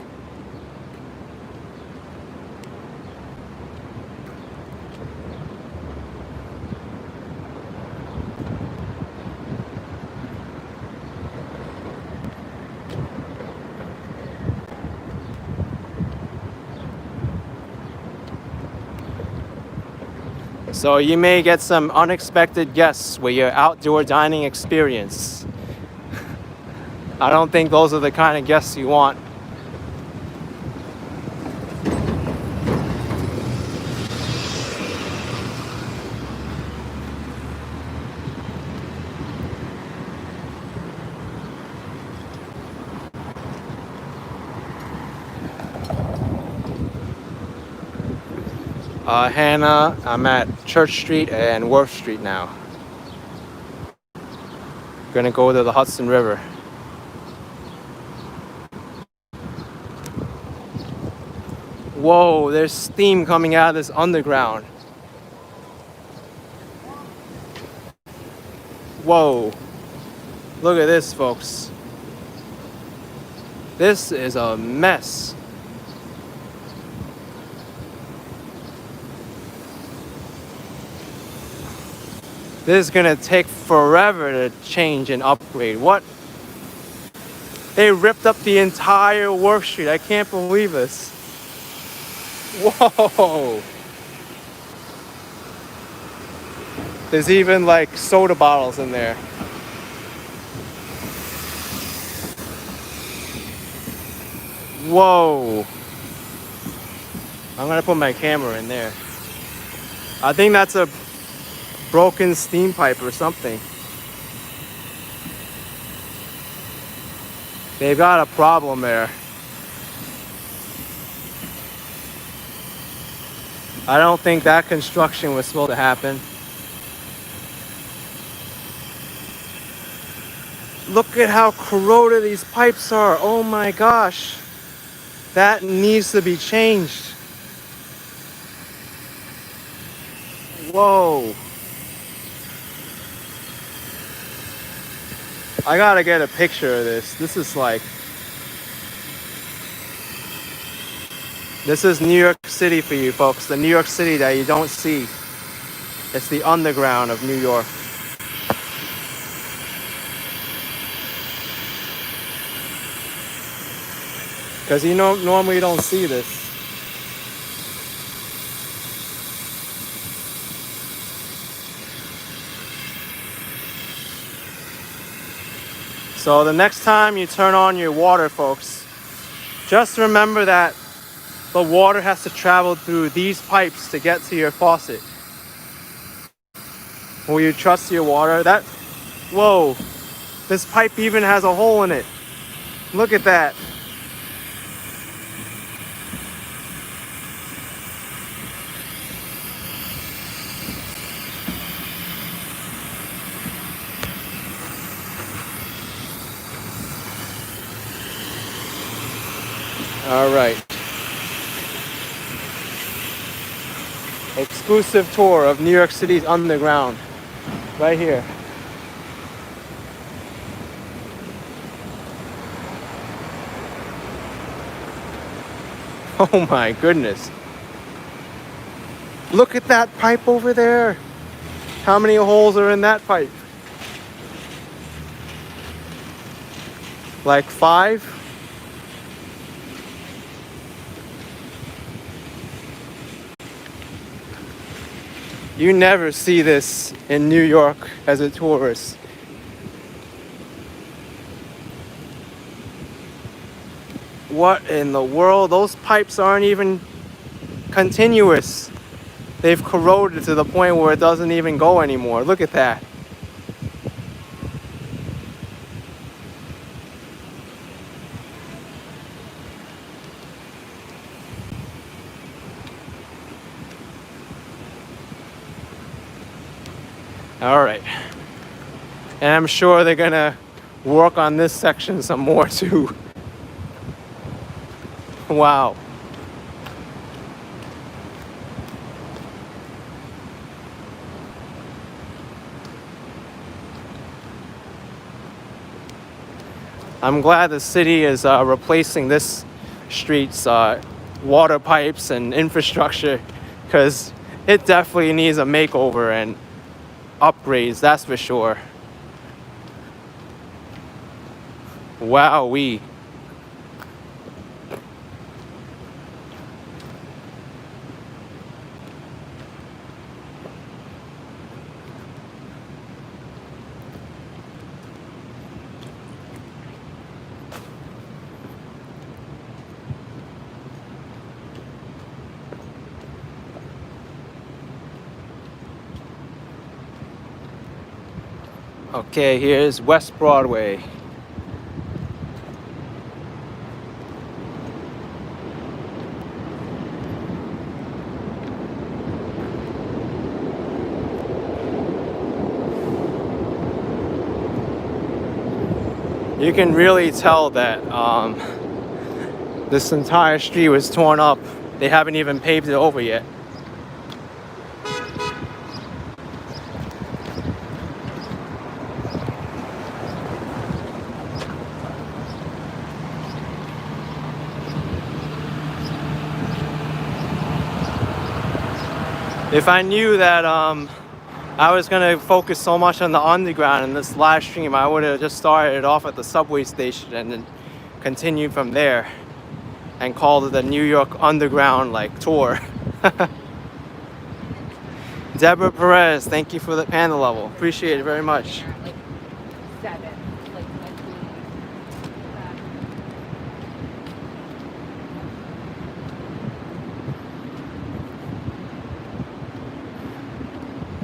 So you may get some unexpected guests with your outdoor dining experience. I don't think those are the kind of guests you want. Hannah, I'm at Church Street and Worth Street now. Gonna go to the Hudson River. Whoa, there's steam coming out of this underground. Whoa. Look at this, folks. This is a mess. This is gonna take forever to change and upgrade. What? They ripped up the entire Work Street. I can't believe this. Whoa. There's even like soda bottles in there. Whoa. I'm gonna put my camera in there. I think that's a broken steam pipe or something. They've got a problem there. I don't think that construction was supposed to happen. Look at how corroded these pipes are. Oh my gosh. That needs to be changed. Whoa. I gotta get a picture of this. This is New York City for you folks. The New York City that you don't see. It's the underground of New York. Because normally you don't see this. So the next time you turn on your water, folks, just remember that the water has to travel through these pipes to get to your faucet. Will you trust your water? Whoa, this pipe even has a hole in it. Look at that. All right. Exclusive tour of New York City's underground. Right here. Oh my goodness. Look at that pipe over there. How many holes are in that pipe? Like 5? You never see this in New York as a tourist. What in the world? Those pipes aren't even continuous. they've corroded to the point where it doesn't even go anymore. Look at that. All right. And I'm sure they're gonna work on this section some more too. Wow. I'm glad the city is replacing this street's water pipes and infrastructure, because it definitely needs a makeover and upgrades, that's for sure. Wowee. Okay, here's West Broadway. You can really tell that this entire street was torn up. They haven't even paved it over yet. If I knew that I was gonna focus so much on the underground in this live stream, I would have just started off at the subway station and then continued from there and called it the New York Underground like tour. Deborah Perez, thank you for the panel level. Appreciate it very much. Like 7, like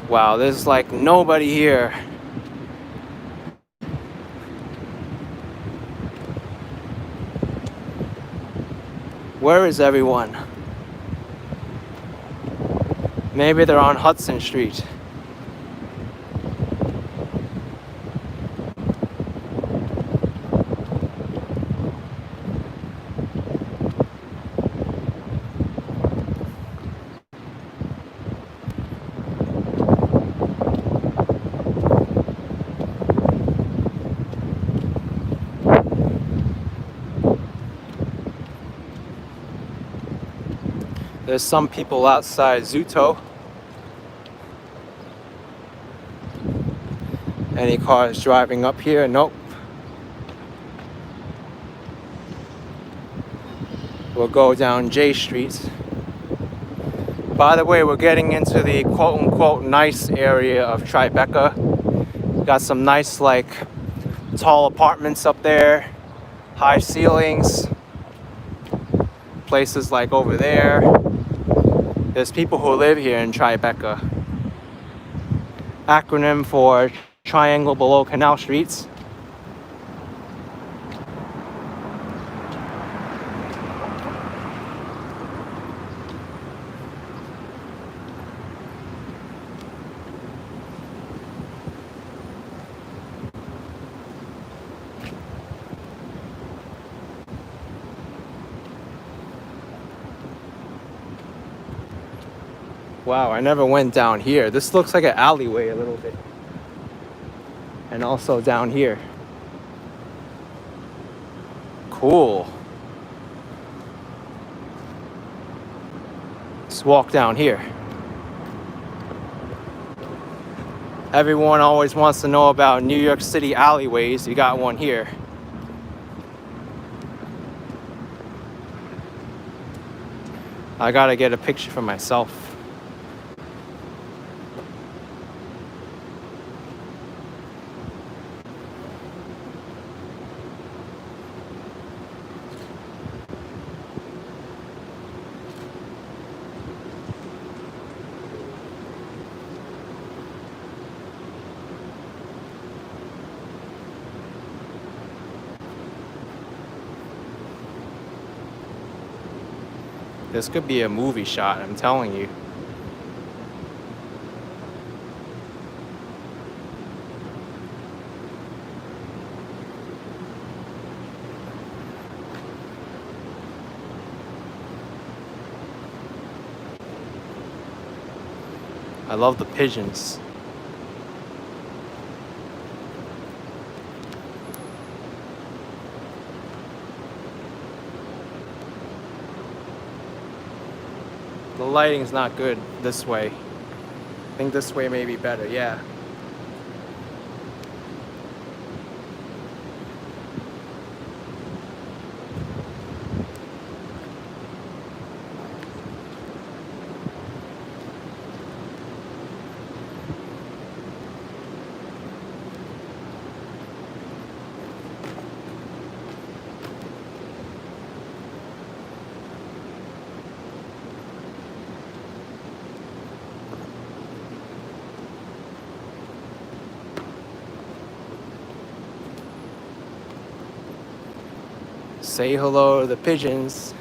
Wow, there's like nobody here. Where is everyone? Maybe they're on Hudson Street. There's some people outside Zuto. Any cars driving up here? Nope. We'll go down J Street. By the way, we're getting into the quote-unquote nice area of Tribeca. Got some nice, like, tall apartments up there, high ceilings. Places like over there. There's people who live here in Tribeca. Acronym for Triangle Below Canal Streets. Wow, I never went down here. This looks like an alleyway a little bit. And also down here. Cool. Let's walk down here. Everyone always wants to know about New York City alleyways. You got one here. I gotta get a picture for myself. This could be a movie shot, I'm telling you. I love the pigeons. The lighting's not good this way. I think this way may be better, yeah. Say hello to the pigeons.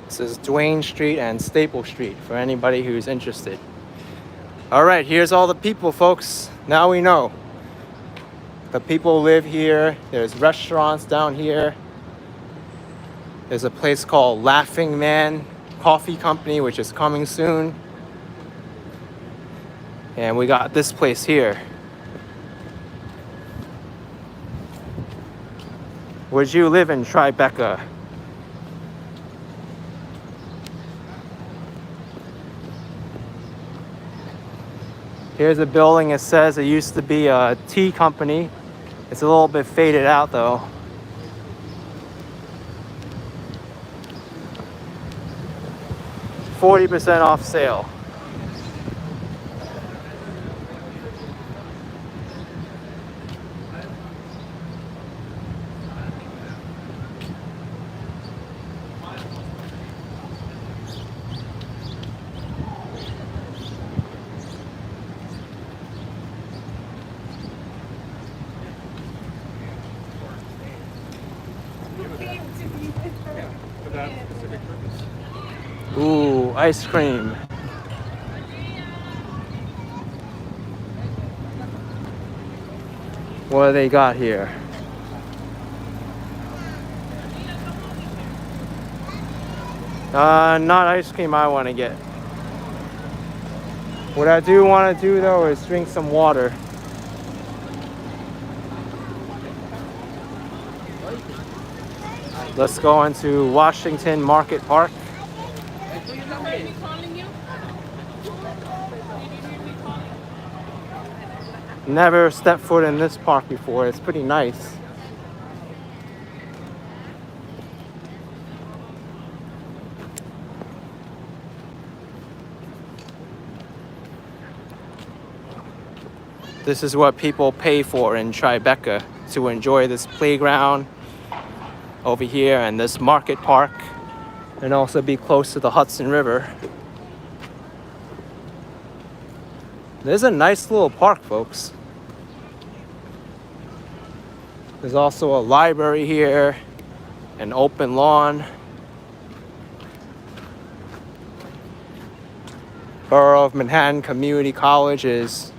This is Duane Street and Staple Street for anybody who's interested. All right, here's all the people, folks. Now we know. The people live here. There's restaurants down here. There's a place called Laughing Man Coffee Company, which is coming soon. And we got this place here. Would you live in Tribeca? Here's a building. It says it used to be a tea company. It's a little bit faded out though. %40 off sale. Ooh, ice cream. What do they got here? Not ice cream I want to get. What I do want to do though is drink some water. Let's go into Washington Market Park. Never stepped foot in this park before. It's pretty nice. This is what people pay for in Tribeca to enjoy this playground over here and this market park, and also be close to the Hudson River. There's a nice little park, folks. There's also a library here, an open lawn. Borough of Manhattan Community College is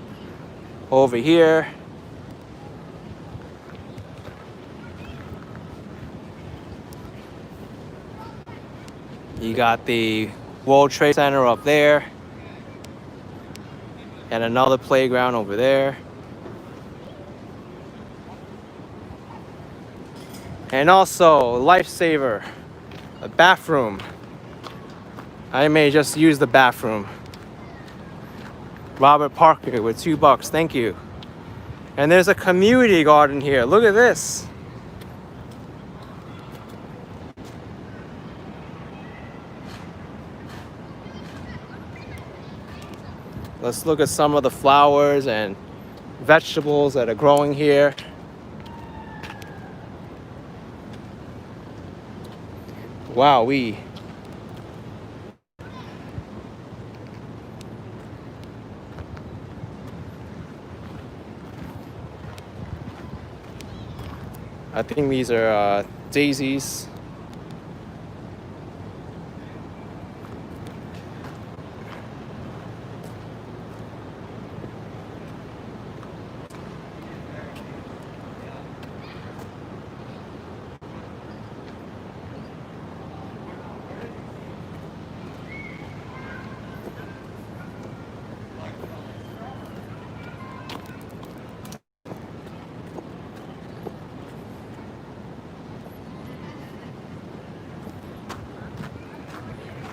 over here. You got the World Trade Center up there. And another playground over there. And also, lifesaver, a bathroom. I may just use the bathroom. Robert Parker with $2, thank you. And there's a community garden here. Look at this. Let's look at some of the flowers and vegetables that are growing here. Wowee. I think these are daisies.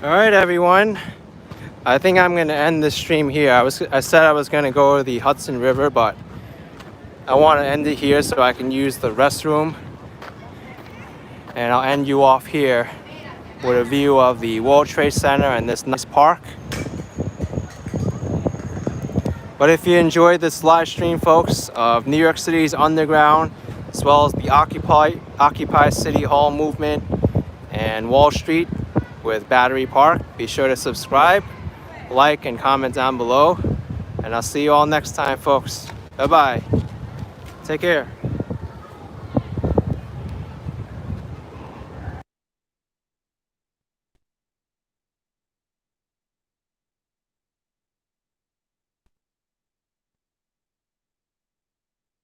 All right, everyone. I think I'm gonna end this stream here. I said I was gonna go to the Hudson River, but I want to end it here so I can use the restroom. And I'll end you off here with a view of the World Trade Center and this nice park. But if you enjoyed this live stream, folks, of New York City's underground, as well as the Occupy City Hall movement and Wall Street with Battery Park, be sure to subscribe, like, and comment down below. And I'll see you all next time, folks. Bye-bye. Take care.